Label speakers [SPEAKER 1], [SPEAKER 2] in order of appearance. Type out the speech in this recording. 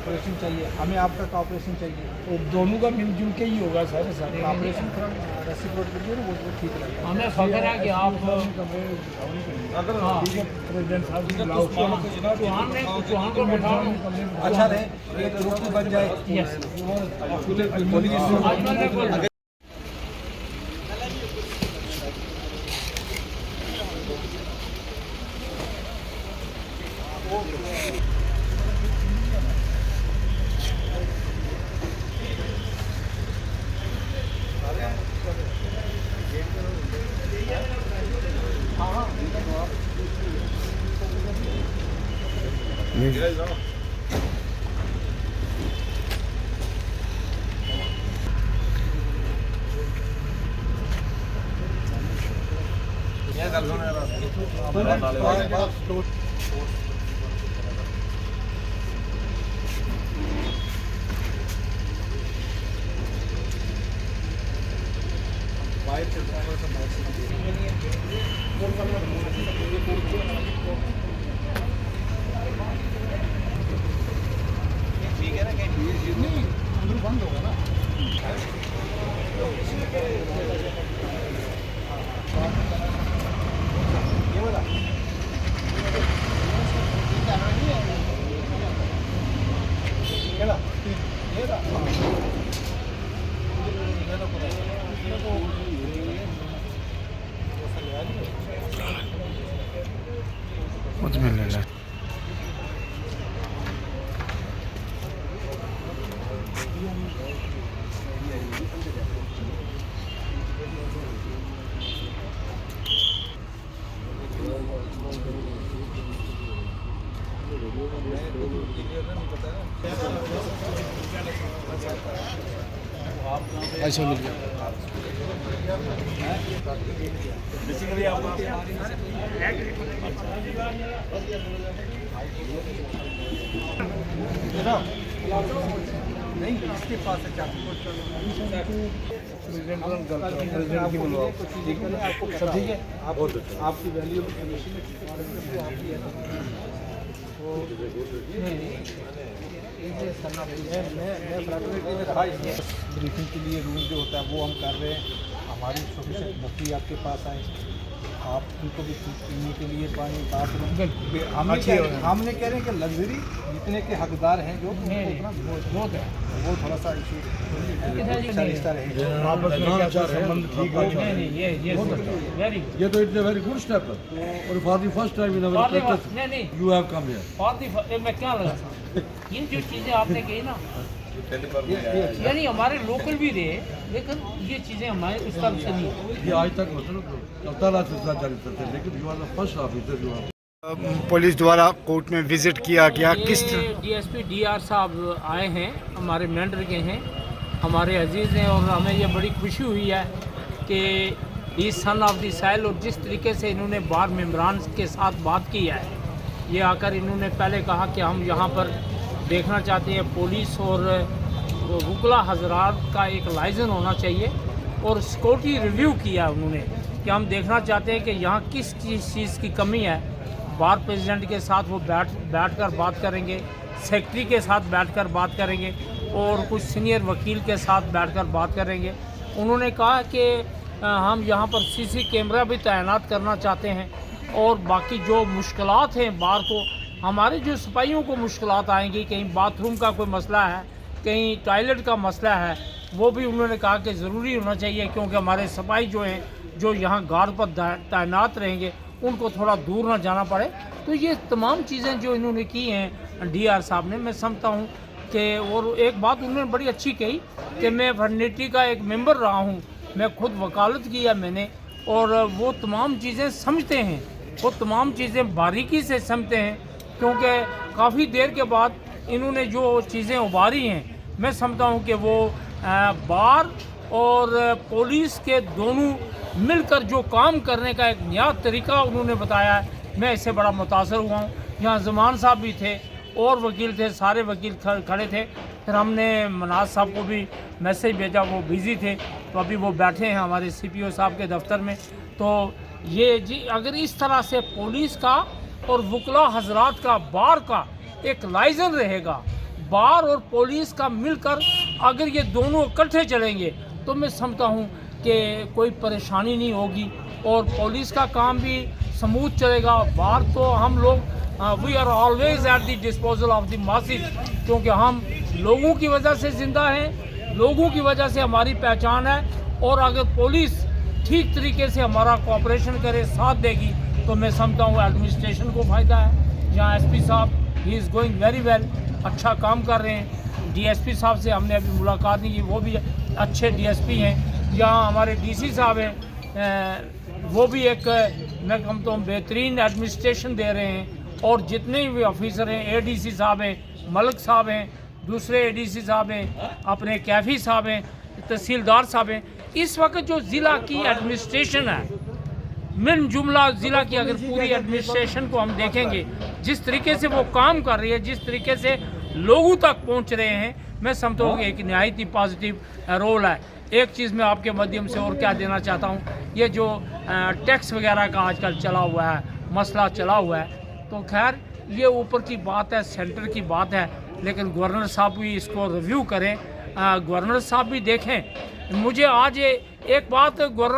[SPEAKER 1] Corporation चाहिए, हमें आपका कॉपरेशन चाहिए।
[SPEAKER 2] तो दोनों का मिलजुल के ही होगा सर।
[SPEAKER 1] कॉपरेशन थोड़ा रेसिप्रोट करिए ना, वो ठीक लगेगा।
[SPEAKER 2] हमें फख्र है कि आप
[SPEAKER 1] प्रेसिडेंट साहब
[SPEAKER 2] चौहान को बैठाओ।
[SPEAKER 1] अच्छा रहे, एक ग्रुप भी बन जाए।
[SPEAKER 2] यस
[SPEAKER 1] पुलिस बंद होगा ना।
[SPEAKER 2] ऐसा मिल गया।
[SPEAKER 1] बेसिकली आप नहीं, इसके पास है प्रेसिडेंट की बुलवाओ। सब ठीक है, आपकी वैल्यू ब्रीफिंग के लिए रूम जो होता है वो हम कर रहे हैं। हमारी सफिशेंट मुफ्ती आपके पास आए, आप उनको भी पीने के लिए पानी, बाथरूम। हमने कह रहे हैं कि लग्जरी जितने के हकदार हैं जो बहुत है, वो थोड़ा सा इशू
[SPEAKER 3] ये तो it's a very good step और for the first time in our practice you have come here.
[SPEAKER 2] मैं क्या लगा ये जो चीज़ें आपने कही ना, यानी हमारे लोकल भी रहे, लेकिन ये चीज़ें हमारे उस तरफ से नहीं।
[SPEAKER 3] ये आज तक मतलब चलता रहा सिलसिला जारी रहता है, लेकिन you are the first officer you are.
[SPEAKER 4] Police द्वारा कोर्ट में विजिट किया गया, किस तरह?
[SPEAKER 2] डीएसपी डीआर साहब आए हैं, हमारे मेंढर के हैं, हमारे अजीज़ हैं, और हमें ये बड़ी खुशी हुई है कि ही सन ऑफ द साइल, और जिस तरीके से इन्होंने बार मेम्बरान के साथ बात की है, ये आकर इन्होंने पहले कहा कि हम यहाँ पर देखना चाहते हैं पुलिस और वकला हजरात का एक लाइसेंस होना चाहिए, और सिक्योरिटी रिव्यू किया उन्होंने कि हम देखना चाहते हैं कि यहाँ किस चीज़ की कमी है। बार प्रेसिडेंट के साथ वो बैठकर बात करेंगे, सेक्रेटरी के साथ बैठकर बात करेंगे, और कुछ सीनियर वकील के साथ बैठकर बात करेंगे। उन्होंने कहा कि हम यहाँ पर सीसी कैमरा भी तैनात करना चाहते हैं, और बाकी जो मुश्किलात हैं बार को, हमारे जो सिपाहियों को मुश्किलात आएंगी, कहीं बाथरूम का कोई मसला है, कहीं टॉयलेट का मसला है, वो भी उन्होंने कहा कि ज़रूरी होना चाहिए, क्योंकि हमारे सिपाही जो हैं जो यहाँ गार्ड पर तैनात रहेंगे उनको थोड़ा दूर ना जाना पड़े। तो ये तमाम चीज़ें जो इन्होंने की हैं डीआर साहब ने, मैं समझता हूँ कि, और एक बात उन्होंने बड़ी अच्छी कही कि मैं फर्निटी का एक मेंबर रहा हूँ, मैं खुद वकालत किया मैंने, और वो तमाम चीज़ें समझते हैं, वो तमाम चीज़ें बारीकी से समझते हैं, क्योंकि काफ़ी देर के बाद इन्होंने जो चीज़ें उभारी हैं, मैं समझता हूँ कि वो बार और पुलिस के दोनों मिलकर जो काम करने का एक नया तरीका उन्होंने बताया है, मैं इससे बड़ा मुतासर हुआ हूँ। यहाँ ज़मान साहब भी थे और वकील थे, सारे वकील खड़े थे। फिर हमने मनाज साहब को भी मैसेज भेजा, वो बिज़ी थे, तो अभी वो बैठे हैं हमारे सीपीओ साहब के दफ्तर में। तो ये जी अगर इस तरह से पुलिस का और वकला हजरात का बार का एक लाइसेंस रहेगा, बार और पुलिस का मिलकर अगर ये दोनों इकट्ठे चलेंगे तो मैं समझता हूँ कि कोई परेशानी नहीं होगी और पुलिस का काम भी स्मूथ चलेगा। बाहर तो हम लोग we are always at the disposal of the masses, क्योंकि हम लोगों की वजह से ज़िंदा हैं, लोगों की वजह से हमारी पहचान है। और अगर पुलिस ठीक तरीके से हमारा कोऑपरेशन करे, साथ देगी, तो मैं समझता हूँ एडमिनिस्ट्रेशन को फ़ायदा है। यहाँ एसपी साहब he is going very well, अच्छा काम कर रहे हैं। डीएसपी साहब से हमने अभी मुलाकात नहीं की, वो भी अच्छे डीएसपी हैं। यहाँ हमारे डीसी साहब हैं, वो भी एक मैं कहता हूँ बेहतरीन एडमिनिस्ट्रेशन दे रहे हैं। और जितने भी ऑफिसर हैं, एडीसी साहब हैं, मलिक साहब हैं, दूसरे एडीसी साहब हैं, अपने कैफी साहब हैं, तहसीलदार साहब हैं। इस वक्त जो ज़िला की एडमिनिस्ट्रेशन है, मिन जुमला ज़िला की अगर पूरी एडमिनिस्ट्रेशन को हम देखेंगे, जिस तरीके से वो काम कर रही है, जिस तरीके से लोगों तक पहुंच रहे हैं, मैं समझता हूँ कि एक नहायत ही पॉजिटिव रोल है। एक चीज़ मैं आपके माध्यम से और क्या देना चाहता हूँ, ये जो टैक्स वगैरह का आजकल चला हुआ है, मसला चला हुआ है, तो खैर ये ऊपर की बात है, सेंटर की बात है, लेकिन गवर्नर साहब भी इसको रिव्यू करें, गवर्नर साहब भी देखें। मुझे आज एक बात गवर्नर